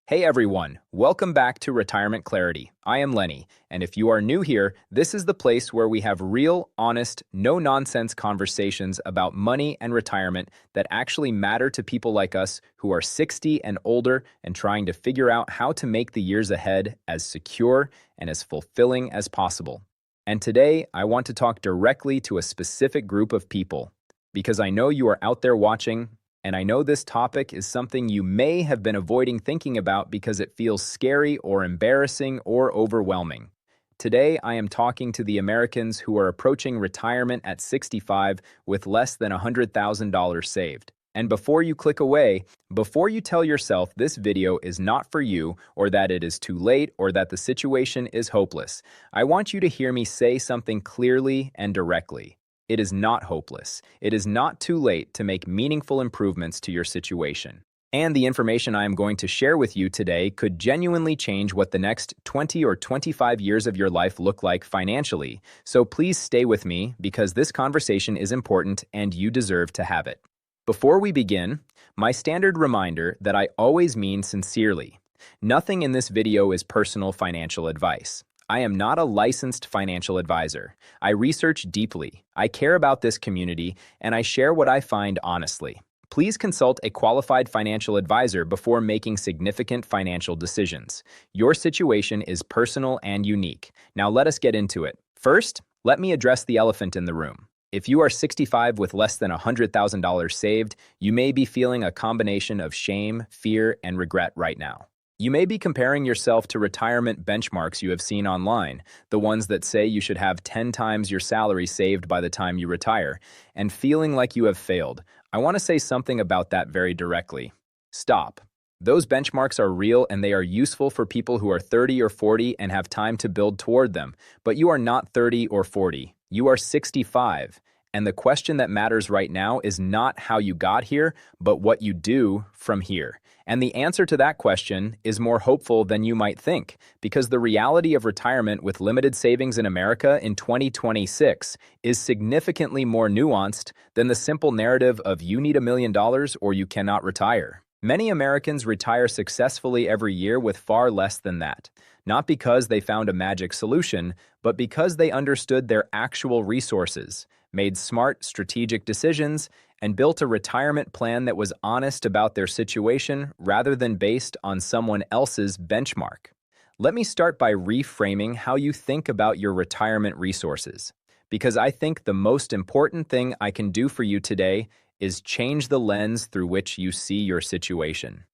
Hey everyone, welcome back to Retirement Clarity. I am Lenny, and if you are new here, this is the place where we have real, honest, no-nonsense conversations about money and retirement that actually matter to people like us who are 60 and older and trying to figure out how to make the years ahead as secure and as fulfilling as possible. And today, I want to talk directly to a specific group of people, because I know you are out there watching, and I know this topic is something you may have been avoiding thinking about because it feels scary or embarrassing or overwhelming. Today, I am talking to the Americans who are approaching retirement at 65 with less than $100,000 saved. And before you click away, before you tell yourself this video is not for you, or that it is too late, or that the situation is hopeless, I want you to hear me say something clearly and directly. It is not hopeless. It is not too late to make meaningful improvements to your situation. And the information I am going to share with you today could genuinely change what the next 20 or 25 years of your life look like financially. So please stay with me because this conversation is important and you deserve to have it. Before we begin, my standard reminder that I always mean sincerely. Nothing in this video is personal financial advice. I am not a licensed financial advisor. I research deeply, I care about this community, and I share what I find honestly. Please consult a qualified financial advisor before making significant financial decisions. Your situation is personal and unique. Now let us get into it. First, let me address the elephant in the room. If you are 65 with less than $100,000 saved, you may be feeling a combination of shame, fear, and regret right now. You may be comparing yourself to retirement benchmarks you have seen online, the ones that say you should have 10 times your salary saved by the time you retire, and feeling like you have failed. I want to say something about that very directly. Stop. Those benchmarks are real and they are useful for people who are 30 or 40 and have time to build toward them. But you are not 30 or 40. You are 65. And the question that matters right now is not how you got here, but what you do from here. And the answer to that question is more hopeful than you might think, because the reality of retirement with limited savings in America in 2026 is significantly more nuanced than the simple narrative of you need $1 million or you cannot retire. Many Americans retire successfully every year with far less than that, not because they found a magic solution, but because they understood their actual resources, made smart, strategic decisions, and built a retirement plan that was honest about their situation rather than based on someone else's benchmark. Let me start by reframing how you think about your retirement resources, because I think the most important thing I can do for you today is change the lens through which you see your situation.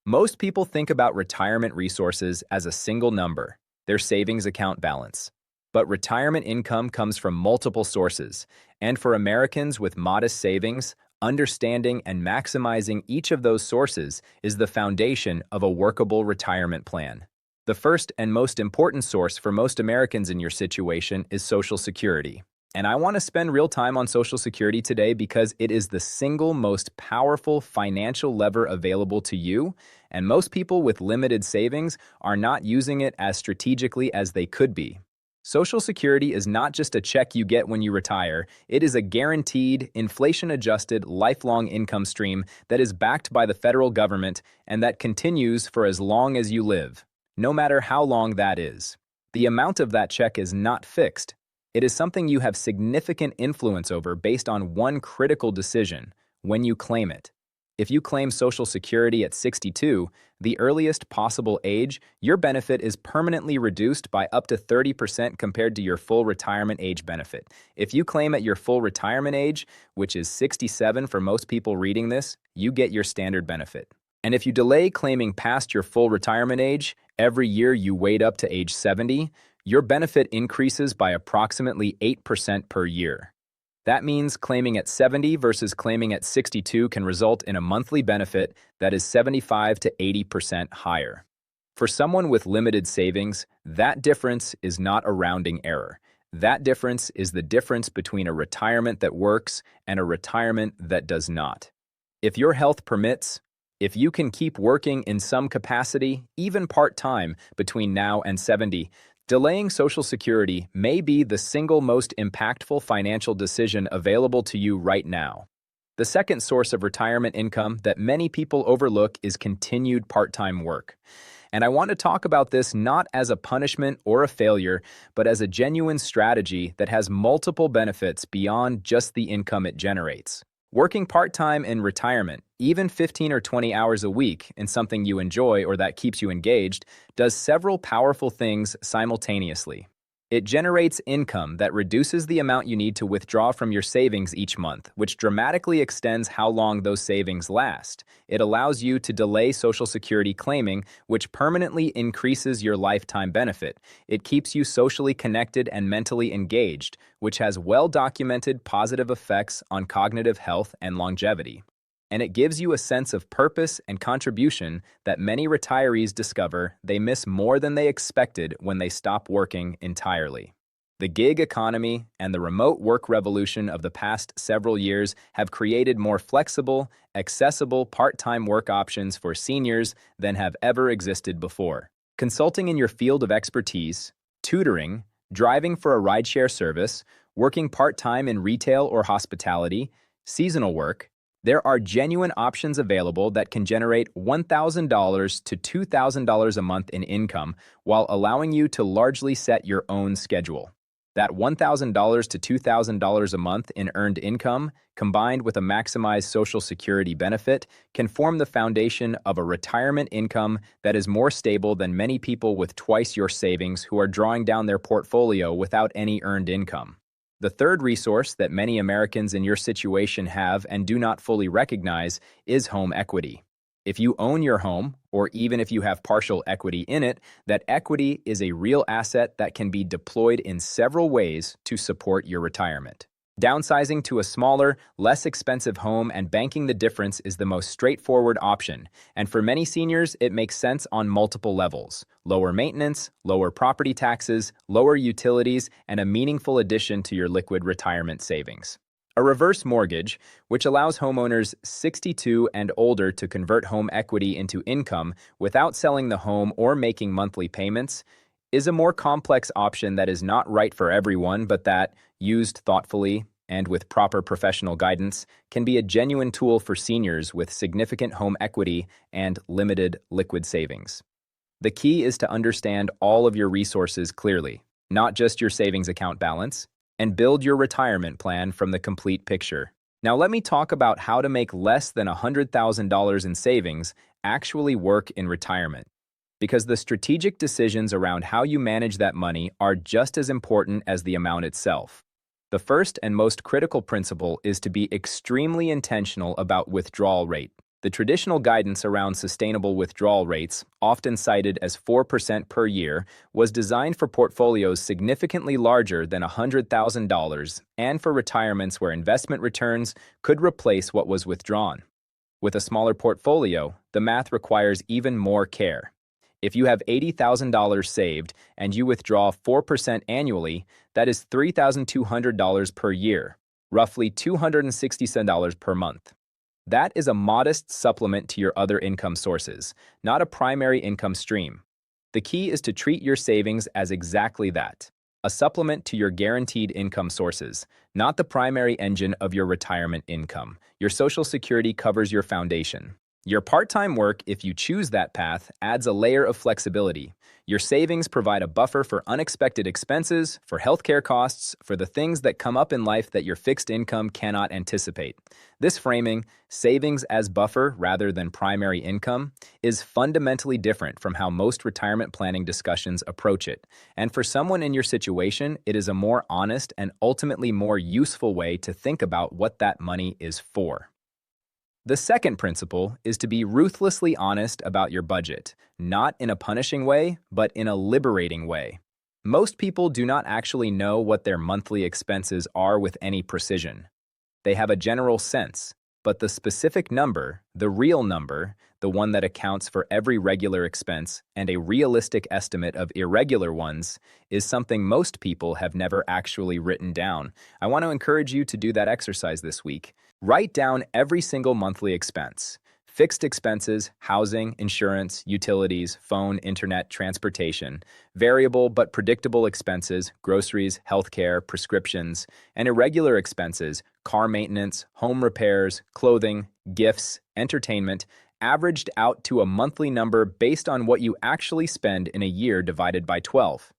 Most people think about retirement resources as a single number, their savings account balance. But retirement income comes from multiple sources, and for Americans with modest savings, understanding and maximizing each of those sources is the foundation of a workable retirement plan. The first and most important source for most Americans in your situation is Social Security. And I want to spend real time on Social Security today because it is the single most powerful financial lever available to you, and most people with limited savings are not using it as strategically as they could be. Social Security is not just a check you get when you retire. It is a guaranteed, inflation-adjusted, lifelong income stream that is backed by the federal government and that continues for as long as you live, no matter how long that is. The amount of that check is not fixed. It is something you have significant influence over based on one critical decision: when you claim it. If you claim Social Security at 62, the earliest possible age, your benefit is permanently reduced by up to 30% compared to your full retirement age benefit. If you claim at your full retirement age, which is 67 for most people reading this, you get your standard benefit. And if you delay claiming past your full retirement age, every year you wait up to age 70, your benefit increases by approximately 8% per year. That means claiming at 70 versus claiming at 62 can result in a monthly benefit that is 75 to 80% higher. For someone with limited savings, that difference is not a rounding error. That difference is the difference between a retirement that works and a retirement that does not. If your health permits, if you can keep working in some capacity, even part-time, between now and 70, delaying Social Security may be the single most impactful financial decision available to you right now. The The second source of retirement income that many people overlook is continued part-time work. And I want to talk about this not as a punishment or a failure, but as a genuine strategy that has multiple benefits beyond just the income it generates. Working part-time in retirement, even 15 or 20 hours a week in something you enjoy or that keeps you engaged, does several powerful things simultaneously. It generates income that reduces the amount you need to withdraw from your savings each month, which dramatically extends how long those savings last. It allows you to delay Social Security claiming, which permanently increases your lifetime benefit. It keeps you socially connected and mentally engaged, which has well-documented positive effects on cognitive health and longevity. And it gives you a sense of purpose and contribution that many retirees discover they miss more than they expected when they stop working entirely. The gig economy and the remote work revolution of the past several years have created more flexible, accessible part-time work options for seniors than have ever existed before. Consulting in your field of expertise, tutoring, driving for a rideshare service, working part-time in retail or hospitality, seasonal work, there are genuine options available that can generate $1,000 to $2,000 a month in income while allowing you to largely set your own schedule. That $1,000 to $2,000 a month in earned income, combined with a maximized Social Security benefit, can form the foundation of a retirement income that is more stable than many people with twice your savings who are drawing down their portfolio without any earned income. The third resource that many Americans in your situation have and do not fully recognize is home equity. If you own your home, or even if you have partial equity in it, that equity is a real asset that can be deployed in several ways to support your retirement. Downsizing to a smaller, less expensive home and banking the difference is the most straightforward option, and for many seniors, it makes sense on multiple levels. Lower maintenance, lower property taxes, lower utilities, and a meaningful addition to your liquid retirement savings. A reverse mortgage, which allows homeowners 62 and older to convert home equity into income without selling the home or making monthly payments, is a more complex option that is not right for everyone, but that, used thoughtfully and with proper professional guidance, can be a genuine tool for seniors with significant home equity and limited liquid savings. The key is to understand all of your resources clearly, not just your savings account balance, and build your retirement plan from the complete picture. Now let me talk about how to make less than $100,000 in savings actually work in retirement, because the strategic decisions around how you manage that money are just as important as the amount itself. The first and most critical principle is to be extremely intentional about withdrawal rate. The traditional guidance around sustainable withdrawal rates, often cited as 4% per year, was designed for portfolios significantly larger than $100,000 and for retirements where investment returns could replace what was withdrawn. With a smaller portfolio, the math requires even more care. If you have $80,000 saved and you withdraw 4% annually, that is $3,200 per year, roughly $267 per month. That is a modest supplement to your other income sources, not a primary income stream. The key is to treat your savings as exactly that, a supplement to your guaranteed income sources, not the primary engine of your retirement income. Your Social Security covers your foundation. Your part-time work, if you choose that path, adds a layer of flexibility. Your savings provide a buffer for unexpected expenses, for healthcare costs, for the things that come up in life that your fixed income cannot anticipate. This framing, savings as buffer rather than primary income, is fundamentally different from how most retirement planning discussions approach it. And for someone in your situation, it is a more honest and ultimately more useful way to think about what that money is for. The second principle is to be ruthlessly honest about your budget, not in a punishing way, but in a liberating way. Most people do not actually know what their monthly expenses are with any precision. They have a general sense, but the specific number, the real number, the one that accounts for every regular expense and a realistic estimate of irregular ones, is something most people have never actually written down. I want to encourage you to do that exercise this week. Write down every single monthly expense. fixed expenses, housing, insurance, utilities, phone, internet, transportation, variable but predictable expenses, groceries, healthcare, prescriptions, and irregular expenses, car maintenance, home repairs, clothing, gifts, entertainment, averaged out to a monthly number based on what you actually spend in a year divided by 12.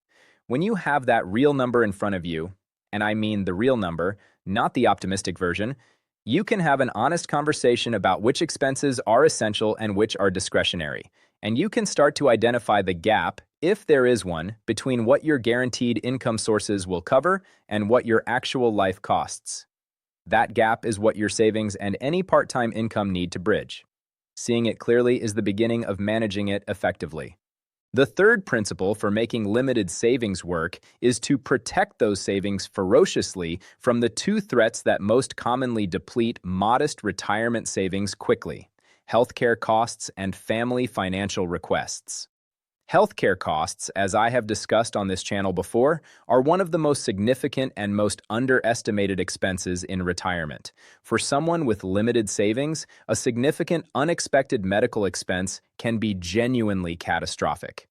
When you have that real number in front of you, and I mean the real number, not the optimistic version, you can have an honest conversation about which expenses are essential and which are discretionary. And you can start to identify the gap, if there is one, between what your guaranteed income sources will cover and what your actual life costs. That gap is what your savings and any part-time income need to bridge. Seeing it clearly is the beginning of managing it effectively. The third principle for making limited savings work is to protect those savings ferociously from the two threats that most commonly deplete modest retirement savings quickly: healthcare costs and family financial requests. Healthcare costs, as I have discussed on this channel before, are one of the most significant and most underestimated expenses in retirement. For someone with limited savings, a significant unexpected medical expense can be genuinely catastrophic.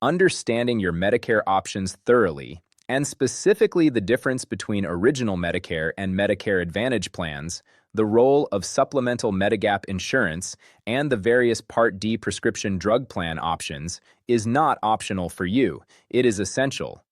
Understanding your Medicare options thoroughly, and specifically the difference between original Medicare and Medicare Advantage plans, the role of supplemental Medigap insurance, and the various Part D prescription drug plan options is not optional for you. It is essential.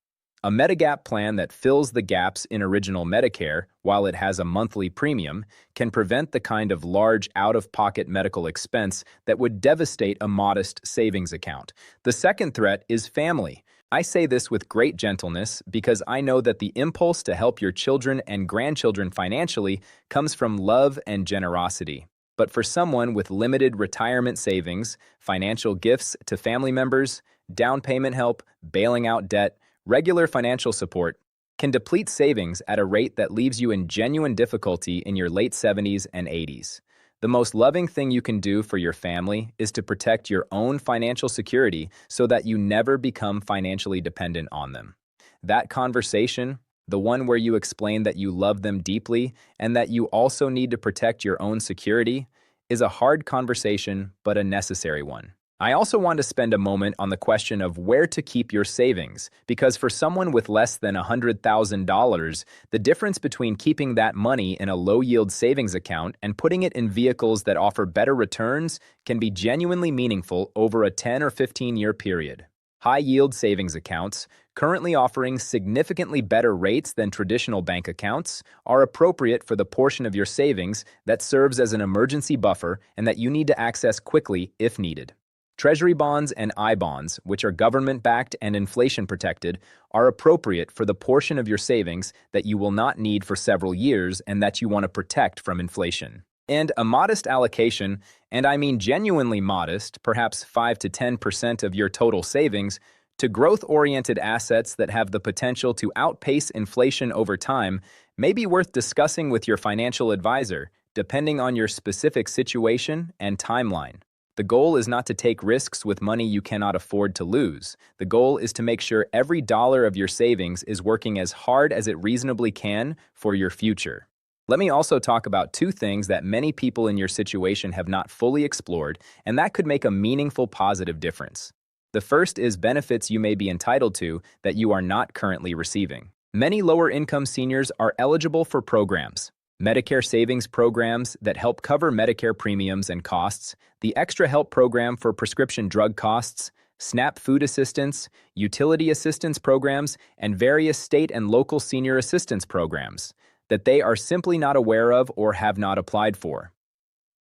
A Medigap plan that fills the gaps in original Medicare, while it has a monthly premium, can prevent the kind of large out-of-pocket medical expense that would devastate a modest savings account. The second threat is family. I say this with great gentleness because I know that the impulse to help your children and grandchildren financially comes from love and generosity. But for someone with limited retirement savings, financial gifts to family members, down payment help, bailing out debt, regular financial support can deplete savings at a rate that leaves you in genuine difficulty in your late 70s and 80s. The most loving thing you can do for your family is to protect your own financial security so that you never become financially dependent on them. That conversation, the one where you explain that you love them deeply and that you also need to protect your own security, is a hard conversation but a necessary one. I also want to spend a moment on the question of where to keep your savings, because for someone with less than $100,000, the difference between keeping that money in a low-yield savings account and putting it in vehicles that offer better returns can be genuinely meaningful over a 10 or 15-year period. High-yield savings accounts, currently offering significantly better rates than traditional bank accounts, are appropriate for the portion of your savings that serves as an emergency buffer and that you need to access quickly if needed. Treasury bonds and I-bonds, which are government-backed and inflation-protected, are appropriate for the portion of your savings that you will not need for several years and that you want to protect from inflation. And a modest allocation, and I mean genuinely modest, perhaps 5 to 10% of your total savings, to growth-oriented assets that have the potential to outpace inflation over time may be worth discussing with your financial advisor, depending on your specific situation and timeline. The goal is not to take risks with money you cannot afford to lose. The goal is to make sure every dollar of your savings is working as hard as it reasonably can for your future. Let me also talk about two things that many people in your situation have not fully explored, and that could make a meaningful positive difference. The first is benefits you may be entitled to that you are not currently receiving. Many lower-income seniors are eligible for programs. Medicare savings programs that help cover Medicare premiums and costs, the Extra Help program for prescription drug costs, SNAP food assistance, utility assistance programs, and various state and local senior assistance programs that they are simply not aware of or have not applied for.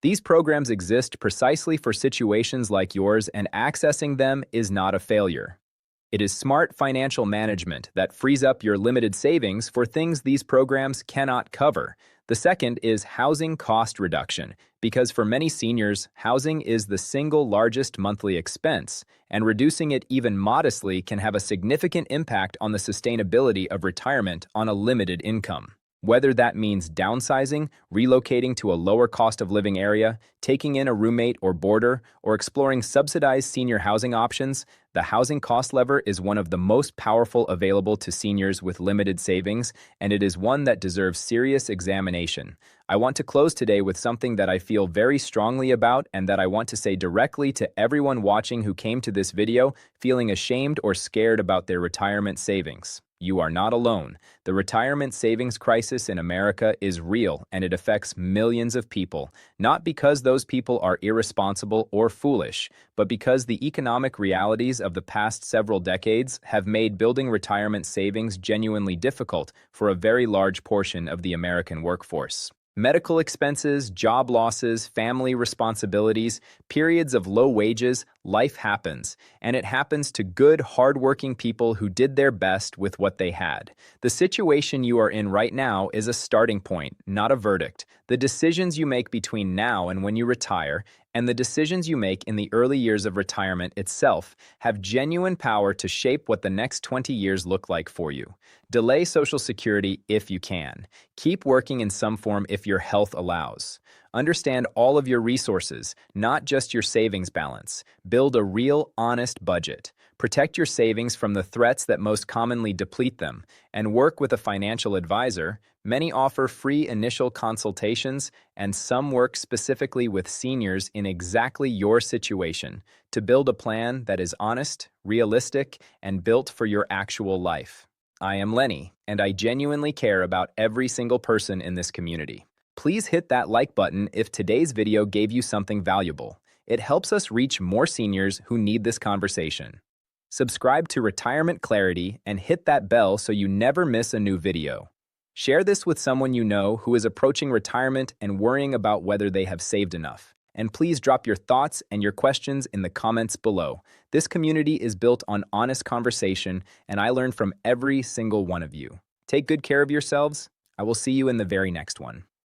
These programs exist precisely for situations like yours, and accessing them is not a failure. It is smart financial management that frees up your limited savings for things these programs cannot cover. The second is housing cost reduction, because for many seniors, housing is the single largest monthly expense, and reducing it even modestly can have a significant impact on the sustainability of retirement on a limited income. Whether that means downsizing, relocating to a lower cost of living area, taking in a roommate or boarder, or exploring subsidized senior housing options, the housing cost lever is one of the most powerful available to seniors with limited savings, and it is one that deserves serious examination. I want to close today with something that I feel very strongly about and that I want to say directly to everyone watching who came to this video feeling ashamed or scared about their retirement savings. You are not alone. The retirement savings crisis in America is real and it affects millions of people, not because those people are irresponsible or foolish, but because the economic realities of the past several decades have made building retirement savings genuinely difficult for a very large portion of the American workforce. Medical expenses, job losses, family responsibilities, periods of low wages, life happens, and it happens to good, hardworking people who did their best with what they had. The situation you are in right now is a starting point, not a verdict. The decisions you make between now and when you retire, and the decisions you make in the early years of retirement itself have genuine power to shape what the next 20 years look like for you. Delay Social Security if you can. Keep working in some form if your health allows. Understand all of your resources, not just your savings balance. Build a real, honest budget. Protect your savings from the threats that most commonly deplete them, and work with a financial advisor. Many offer free initial consultations, and some work specifically with seniors in exactly your situation to build a plan that is honest, realistic, and built for your actual life. I am Lenny, and I genuinely care about every single person in this community. Please hit that like button if today's video gave you something valuable. It helps us reach more seniors who need this conversation. Subscribe to Retirement Clarity and hit that bell so you never miss a new video. Share this with someone you know who is approaching retirement and worrying about whether they have saved enough. And please drop your thoughts and your questions in the comments below. This community is built on honest conversation, and I learn from every single one of you. Take good care of yourselves. I will see you in the very next one.